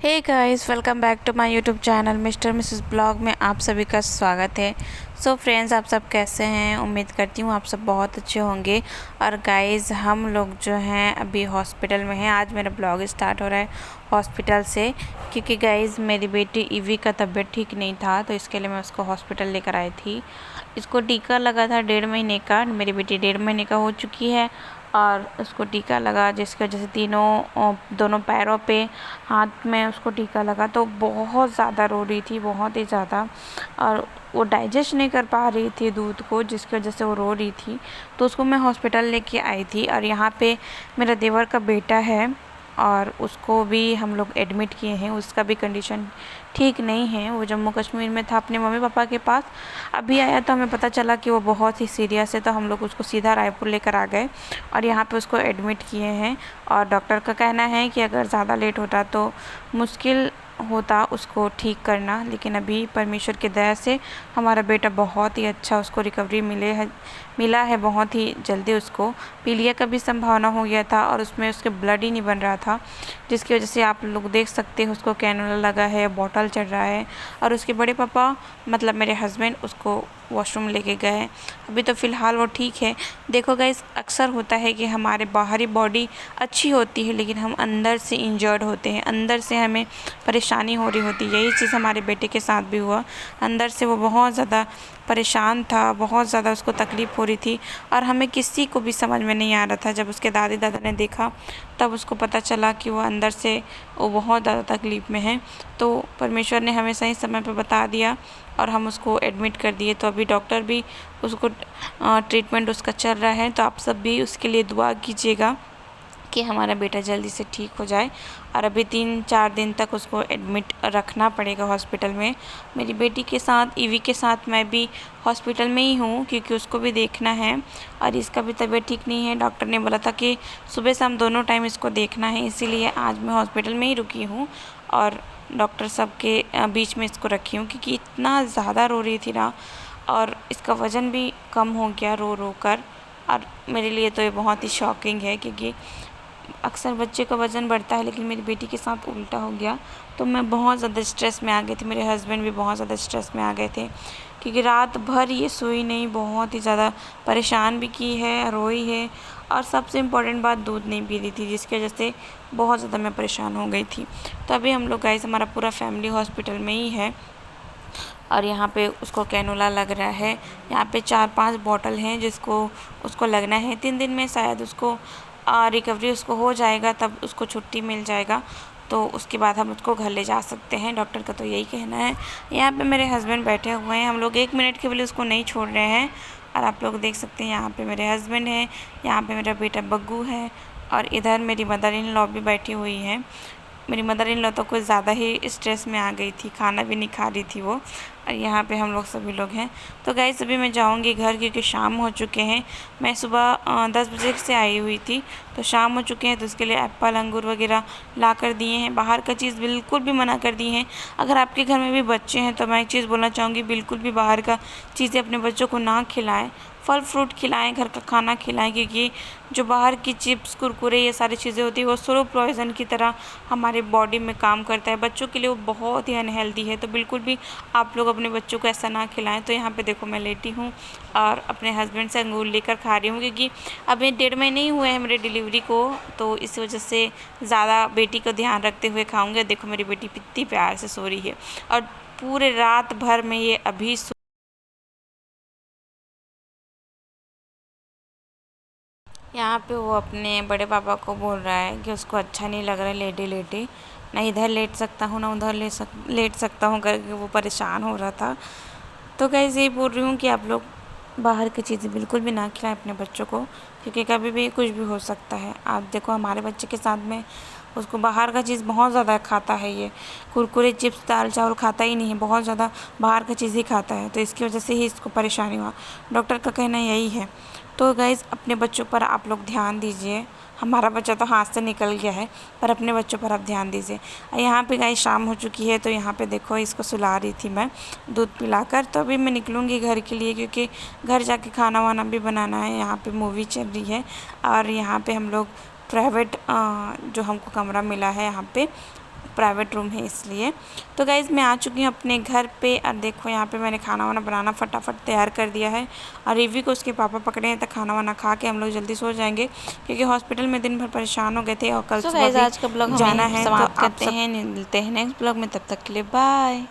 Hey guys, welcome back to my YouTube channel mister missus blog में आप सभी का स्वागत है। सो फ्रेंड्स, आप सब कैसे हैं? उम्मीद करती हूँ आप सब बहुत अच्छे होंगे। और गाइस, हम लोग जो हैं अभी हॉस्पिटल में हैं। आज मेरा ब्लॉग स्टार्ट हो रहा है हॉस्पिटल से, क्योंकि गाइस मेरी बेटी ईवी का तबीयत ठीक नहीं था, तो इसके लिए मैं उसको हॉस्पिटल लेकर आई थी। इसको टीका लगा था 1.5 महीने का। मेरी बेटी 1.5 महीने का हो चुकी है और उसको टीका लगा, जिसकी वजह से दोनों पैरों पे, हाथ में उसको टीका लगा। तो बहुत ज़्यादा रो रही थी, बहुत ही ज़्यादा। और वो डाइजेस्ट नहीं कर पा रही थी दूध को, जिसकी वजह से वो रो रही थी। तो उसको मैं हॉस्पिटल लेके आई थी। और यहाँ पे मेरा देवर का बेटा है और उसको भी हम लोग एडमिट किए हैं। उसका भी कंडीशन ठीक नहीं है। वो जम्मू कश्मीर में था अपने मम्मी पापा के पास। अभी आया तो हमें पता चला कि वो बहुत ही सीरियस है, तो हम लोग उसको सीधा रायपुर लेकर आ गए और यहाँ पे उसको एडमिट किए हैं। और डॉक्टर का कहना है कि अगर ज़्यादा लेट होता तो मुश्किल होता उसको ठीक करना, लेकिन अभी परमेश्वर की दया से हमारा बेटा बहुत ही अच्छा, उसको रिकवरी मिला है बहुत ही जल्दी। उसको पीलिया का भी संभावना हो गया था और उसमें उसके ब्लड ही नहीं बन रहा था, जिसकी वजह से आप लोग देख सकते हैं उसको कैनुला लगा है, बॉटल चढ़ रहा है। और उसके बड़े पापा मतलब मेरे हस्बैंड उसको वॉशरूम लेके गए। अभी तो फ़िलहाल वो ठीक है। देखो गाइस, अक्सर होता है कि हमारे बाहरी बॉडी अच्छी होती है लेकिन हम अंदर से इंजर्ड होते हैं, अंदर से हमें परेशानी हो रही होती है। यही चीज़ हमारे बेटे के साथ भी हुआ। अंदर से वो बहुत ज़्यादा परेशान था, बहुत ज़्यादा उसको तकलीफ़ हो रही थी और हमें किसी को भी समझ में नहीं आ रहा था। जब उसके दादी दादा ने देखा तब उसको पता चला कि वो अंदर से वो बहुत ज़्यादा तकलीफ़ में है। तो परमेश्वर ने हमें सही समय पर बता दिया और हम उसको एडमिट कर दिए। तो अभी डॉक्टर भी उसको ट्रीटमेंट उसका चल रहा है। तो आप सब भी उसके लिए दुआ कीजिएगा कि हमारा बेटा जल्दी से ठीक हो जाए। और अभी 3-4 दिन तक उसको एडमिट रखना पड़ेगा हॉस्पिटल में। मेरी बेटी के साथ, ईवी के साथ मैं भी हॉस्पिटल में ही हूँ, क्योंकि उसको भी देखना है और इसका भी तबीयत ठीक नहीं है। डॉक्टर ने बोला था कि सुबह शाम दोनों टाइम इसको देखना है, इसीलिए आज मैं हॉस्पिटल में ही रुकी हूँ और डॉक्टर सब के बीच में इसको रखी हूँ, क्योंकि इतना ज़्यादा रो रही थी ना। और इसका वज़न भी कम हो गया रो रो कर। और मेरे लिए तो ये बहुत ही शॉकिंग है, क्योंकि अक्सर बच्चे का वज़न बढ़ता है लेकिन मेरी बेटी के साथ उल्टा हो गया। तो मैं बहुत ज़्यादा स्ट्रेस में आ गई थी, मेरे हस्बैंड भी बहुत ज़्यादा स्ट्रेस में आ गए थे, क्योंकि रात भर ये सोई नहीं, बहुत ही ज़्यादा परेशान भी की है, रोई है। और सबसे इम्पॉर्टेंट बात, दूध नहीं पी रही थी, जिसकी वजह से बहुत ज़्यादा मैं परेशान हो गई थी। तो अभी हम लोग गाइस, हमारा पूरा फैमिली हॉस्पिटल में ही है और यहाँ पे उसको कैनुला लग रहा है। यहाँ पे 4-5 बॉटल हैं जिसको उसको लगना है। 3 दिन में शायद उसको रिकवरी उसको हो जाएगा, तब उसको छुट्टी मिल जाएगा। तो उसके बाद हम उसको घर ले जा सकते हैं, डॉक्टर का तो यही कहना है। यहाँ पे मेरे हस्बैंड बैठे हुए हैं, हम लोग 1 मिनट के लिए उसको नहीं छोड़ रहे हैं। और आप लोग देख सकते हैं यहाँ पे मेरे हस्बैंड हैं, यहाँ पे मेरा बेटा बग्गू है और इधर मेरी मदर इन लॉ भी बैठी हुई है। मेरी मदर इन लॉ तो कुछ ज़्यादा ही स्ट्रेस में आ गई थी, खाना भी नहीं खा रही थी वो। और यहाँ पे हम लोग सभी लोग हैं। तो गाइस, अभी मैं जाऊँगी घर, क्योंकि शाम हो चुके हैं। मैं सुबह 10 बजे से आई हुई थी, तो शाम हो चुके हैं। तो उसके लिए एप्पल, अंगूर वगैरह ला कर दिए हैं। बाहर का चीज़ बिल्कुल भी मना कर दी हैं। अगर आपके घर में भी बच्चे हैं तो मैं एक चीज़ बोलना चाहूँगी, बिल्कुल भी बाहर का चीज़ें अपने बच्चों को ना खिलाएँ। फल फ्रूट खिलाएँ, घर का खाना खिलाएँ, क्योंकि जो बाहर की चिप्स, कुरकुरे, ये सारी चीज़ें होती है वो स्लो पॉइज़न की तरह हमारे बॉडी में काम करता है। बच्चों के लिए वो बहुत ही अनहेल्दी है, तो बिल्कुल भी आप लोग अपने बच्चों को ऐसा ना खिलाएं। तो यहाँ पे देखो, मैं लेटी हूँ और अपने हस्बैंड से अंगूर लेकर खा रही हूँ, क्योंकि अभी 1.5 महीने ही हुए हैं मेरे डिलीवरी को, तो इस वजह से ज़्यादा बेटी का ध्यान रखते हुए खाऊँगी। देखो मेरी बेटी कितनी प्यार से सो रही है और पूरे रात भर में ये अभी यहाँ पे वो अपने बड़े पापा को बोल रहा है कि उसको अच्छा नहीं लग रहा है लेटे लेटे, ना इधर लेट सकता हूँ ना उधर लेट सकता हूँ करके वो परेशान हो रहा था। तो गाइस, यही बोल रही हूँ कि आप लोग बाहर की चीज़ें बिल्कुल भी ना खिलाएं अपने बच्चों को, क्योंकि कभी भी कुछ भी हो सकता है। आप देखो हमारे बच्चे के साथ में, उसको बाहर का चीज़ बहुत ज़्यादा खाता है। ये कुरकुरे, चिप्स, दाल चावल खाता ही नहीं है, बहुत ज़्यादा बाहर का चीज़ ही खाता है। तो इसकी वजह से ही इसको परेशानी हुआ। डॉक्टर का कहना यही है। तो गाइज़, अपने बच्चों पर आप लोग ध्यान दीजिए। हमारा बच्चा तो हाथ से निकल गया है, पर अपने बच्चों पर आप ध्यान दीजिए। यहाँ पे गाइस शाम हो चुकी है, तो यहाँ पे देखो इसको सुला रही थी मैं दूध पिलाकर। तो अभी मैं निकलूँगी घर के लिए, क्योंकि घर जाके खाना वाना भी बनाना है। यहाँ पे मूवी चल रही है और यहाँ पे हम लोग प्राइवेट जो हमको कमरा मिला है यहाँ पे प्राइवेट रूम है इसलिए। तो गाइज़ मैं आ चुकी हूँ अपने घर पे और देखो यहाँ पे मैंने खाना वाना बनाना फटाफट तैयार कर दिया है और रिवी को उसके पापा पकड़े हैं, तो खाना वाना खा के हम लोग जल्दी सो जाएंगे क्योंकि हॉस्पिटल में दिन भर परेशान हो गए थे और कल सुबह आज का ब्लॉग जाना हम है। समाप्त तो आप करते हैं, मिलते हैं नेक्स्ट ब्लॉग में, तब तक के लिए बाय।